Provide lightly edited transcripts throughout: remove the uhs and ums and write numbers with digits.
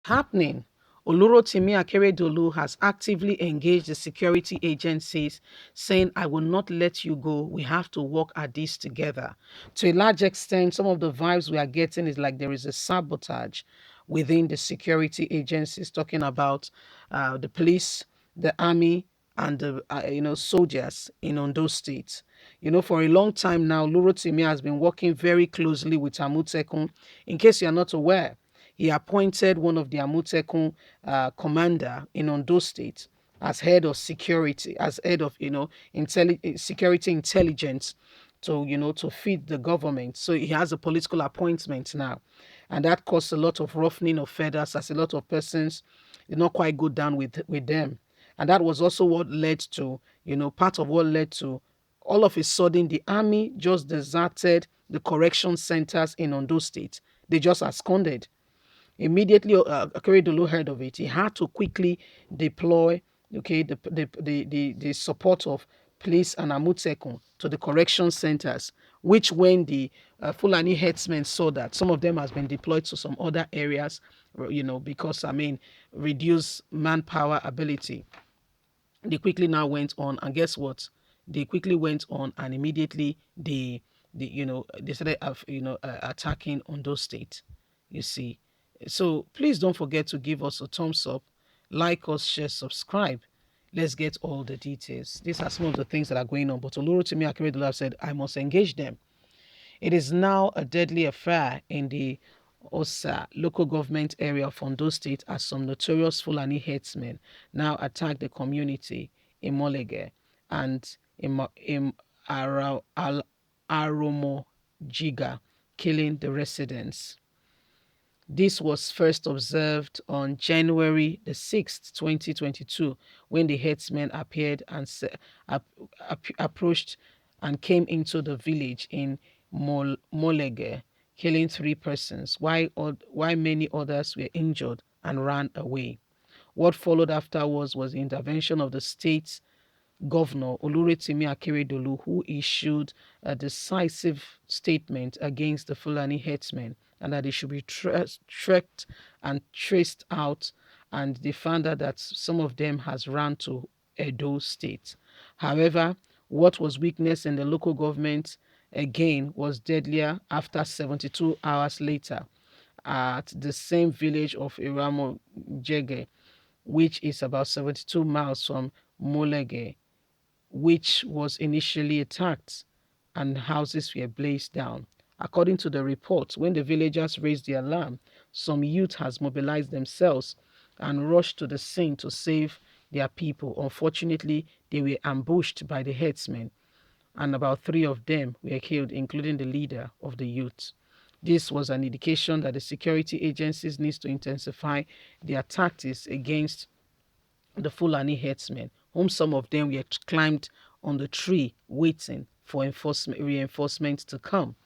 happening. Olurotimi Akeredolu has actively engaged the security agencies, saying, I will not let you go. We have to work at this together. To a large extent, some of the vibes we are getting is like there is a sabotage within the security agencies, talking about the police, the army, and the soldiers in Ondo State. For a long time now, Olurotimi has been working very closely with Amotekun. In case you are not aware, he appointed one of the Amotekun commander in Ondo State as head of security, as head of security intelligence to feed the government. So he has a political appointment now, and that caused a lot of roughening of feathers as a lot of persons did not quite go down with them, and that was also what led to part of what led to all of a sudden the army just deserted the correction centers in Ondo State. They just absconded. Immediately, Akeredolu heard of it. He had to quickly deploy, the support of police and Amotekun to the correction centers, which when the Fulani headsmen saw that some of them has been deployed to some other areas, because, reduce manpower ability, they quickly now went on, and guess what? They quickly went on, and immediately they started attacking Ondo State. You see, so please don't forget to give us a thumbs up, like us, share, subscribe. Let's get all the details. These are some of the things that are going on. But Olurotimi Akeredolu have said, I must engage them. It is now a deadly affair in the Osa local government area of Ondo State as some notorious Fulani headsmen now attack the community in Molege and in Aromo Jiga, killing the residents. This was first observed on January the 6th, 2022, when the headsmen appeared and approached and came into the village in Molege, killing 3 persons, while many others were injured and ran away. What followed afterwards was the intervention of the state's Governor Oluretimi Akeredolu, who issued a decisive statement against the Fulani headsmen and that they should be tracked and traced out. And they found out that some of them has run to Edo State. However, what was witnessed in the local government again was deadlier after 72 hours later at the same village of Iramo Jege, which is about 72 miles from Molege, which was initially attacked and houses were blazed down. According to the report, when the villagers raised the alarm, some youth has mobilized themselves and rushed to the scene to save their people. Unfortunately, they were ambushed by the headsmen, and about 3 of them were killed, including the leader of the youth. This was an indication that the security agencies need to intensify their tactics against the Fulani headsmen, whom some of them were climbed on the tree waiting for reinforcement to come.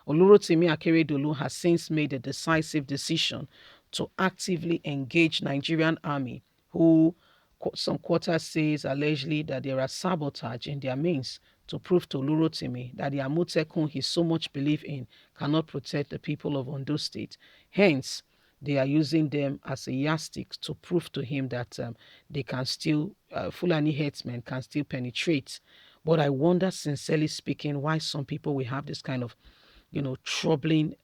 Olurotimi Akeredolu has since made a decisive decision to actively engage Nigerian army, who some quarters says allegedly that there are sabotage in their means to prove to Olurotimi that the Amotekun he so much believes in cannot protect the people of Ondo State. Hence, they are using them as a yardstick to prove to him that they can still, Fulani headsmen can still penetrate. But I wonder, sincerely speaking, why some people will have this kind of troubling,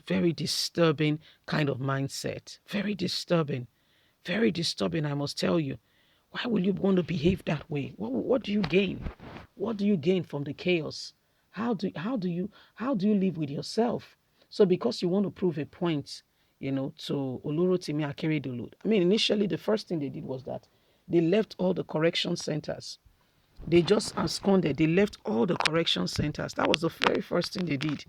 very disturbing kind of mindset. Very disturbing, I must tell you. Why will you want to behave that way? What do you gain? What do you gain from the chaos? How do you live with yourself? So because you want to prove a point, to Olurotimi Akeredolu. I mean, initially the first thing they did was that they left all the correction centers. They just absconded. They left all the correction centers. That was the very first thing they did.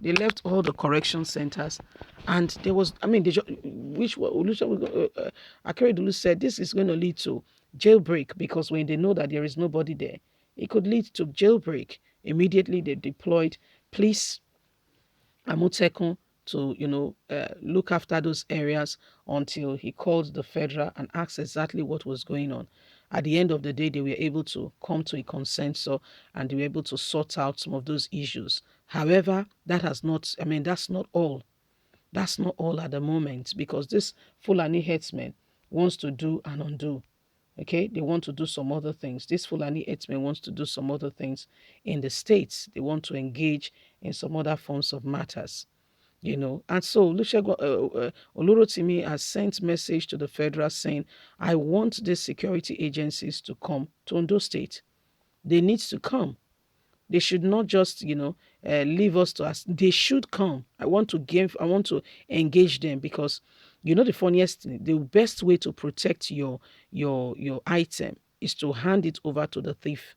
They left all the correction centers, and there was, I mean, Akeredolu said this is going to lead to jailbreak, because when they know that there is nobody there, it could lead to jailbreak. Immediately, they deployed police, Amotekun, to look after those areas until he called the federal and asked exactly what was going on. At the end of the day, they were able to come to a consensus, and they were able to sort out some of those issues. However, that has not, I mean, that's not all. That's not all at the moment, because this Fulani herdsman wants to do and undo. Okay, they want to do some other things. This Fulani herdsman wants to do some other things in the states. They want to engage in some other forms of matters. And so Olurotimi has sent message to the federal saying, I want these security agencies to come to Ondo State. They need to come. They should not just, leave us to us. They should come. I want to engage them, because the funniest thing, the best way to protect your item is to hand it over to the thief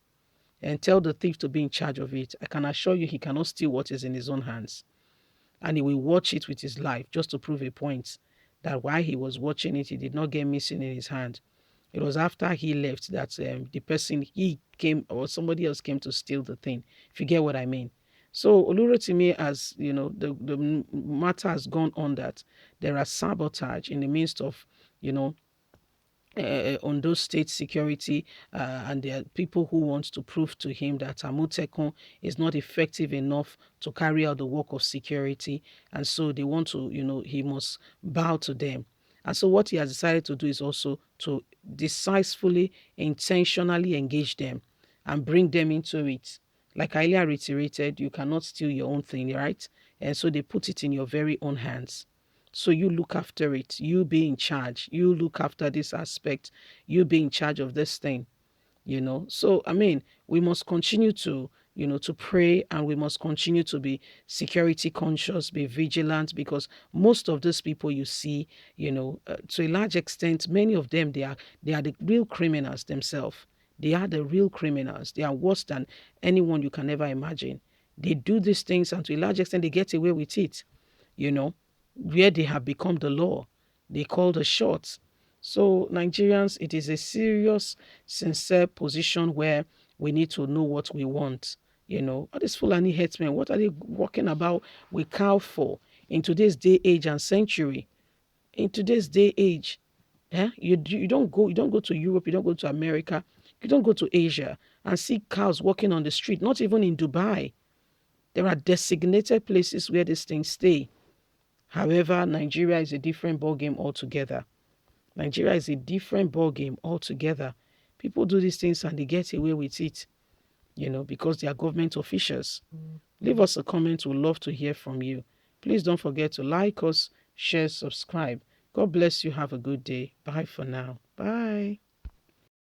and tell the thief to be in charge of it. I can assure you he cannot steal what is in his own hands, and he will watch it with his life just to prove a point that while he was watching it, he did not get missing in his hand. It was after he left that the person he came or somebody else came to steal the thing. If you get what I mean. So Olurotimi, as the matter has gone on that there are sabotage in the midst of you know on those state security, and there are people who want to prove to him that Amotekun is not effective enough to carry out the work of security, and so they want to, he must bow to them. And so what he has decided to do is also to decisively, intentionally engage them and bring them into it. Like I earlier reiterated, you cannot steal your own thing, right? And so they put it in your very own hands. So you look after it. You be in charge. You look after this aspect. You be in charge of this thing. So I mean, we must continue to to pray, and we must continue to be security conscious, be vigilant, because most of those people you see, to a large extent, many of them, they are the real criminals themselves. They are the real criminals. They are worse than anyone you can ever imagine. They do these things, and to a large extent they get away with it, you know where they have become the law. They call the shots. So, Nigerians, it is a serious, sincere position where we need to know what we want. All these Fulani headsmen, what are they walking about with cow for in today's day, age, and century? In today's day, age, you don't go to Europe, you don't go to America, you don't go to Asia and see cows walking on the street. Not even in Dubai. There are designated places where these things stay. However, Nigeria is a different ballgame altogether. Nigeria is a different ballgame altogether. People do these things and they get away with it, because they are government officials. Leave us a comment. We'd love to hear from you. Please don't forget to like us, share, subscribe. God bless you. Have a good day. Bye for now. Bye.